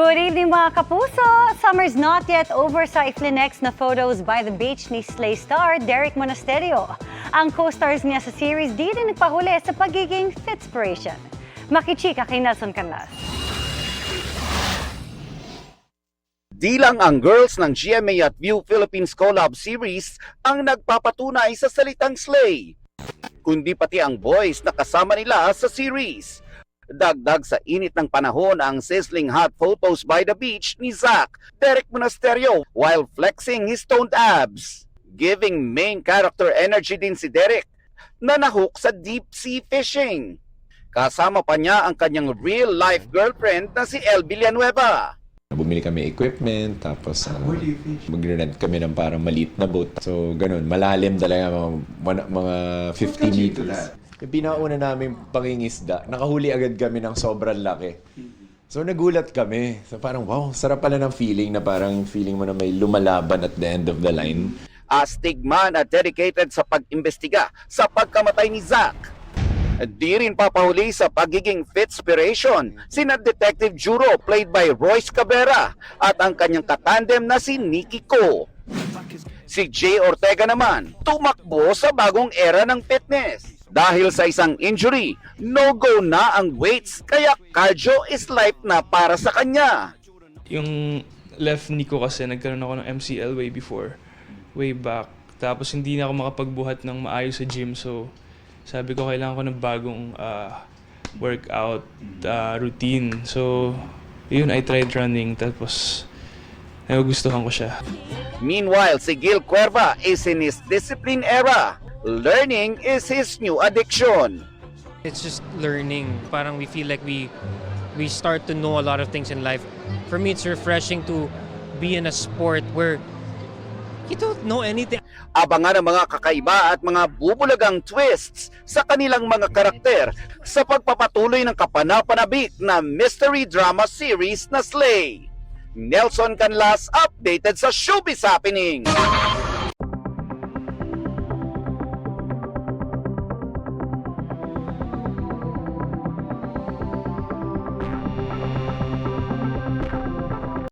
Good evening mga kapuso! Summer's not yet over sa iflinex na photos by the beach ni Slay star Derek Monasterio. Ang co-stars niya sa series di rin nagpahuli sa pagiging fitspiration. Makichika kay Nelson Canlas. Di lang ang girls ng GMA at View Philippines Collab Series ang nagpapatunay sa salitang slay, kundi pati ang boys na kasama nila sa series. Dagdag sa init ng panahon ang sizzling hot photos by the beach ni Zach, Derek Monasterio while flexing his toned abs. Giving main character energy din si Derek na nahook sa deep sea fishing. Kasama pa niya ang kanyang real-life girlfriend na si El Villanueva. Bumili kami equipment, tapos mag-rent kami ng parang maliit na boat. So, ganun. Malalim talaga, mga 50 meters. Yung pinauna namin pangingisda, nakahuli agad kami ng sobrang laki. So, nagulat kami. So, parang, wow, sarap pala ng feeling na parang feeling mo na may lumalaban at the end of the line. Astigman at dedicated sa pag-imbestiga sa pagkamatay ni Zach. Di rin papahuli sa pagiging fitspiration sina Detective Juro played by Royce Cabrera at ang kanyang katandem na si Nikki Ko. Si Jay Ortega naman tumakbo sa bagong era ng fitness. Dahil sa isang injury, no-go na ang weights kaya cardio is life na para sa kanya. Yung left knee ko kasi nagkaroon ako ng MCL way back. Tapos hindi na ako makapagbuhat ng maayos sa gym, so sabi ko kailangan ko ng bagong workout routine. So yun, I tried running, tapos nagugustuhan ko siya. Meanwhile, si Gil Cuerva is in his discipline era. Learning is his new addiction. It's just learning. Parang we feel like we start to know a lot of things in life. For me, it's refreshing to be in a sport where you don't know anything. Abangan ang mga kakaiba at mga bubulagang twists sa kanilang mga karakter sa pagpapatuloy ng kapanapanabik na mystery drama series na Slay. Nelson Canlas, updated sa Showbiz Happening.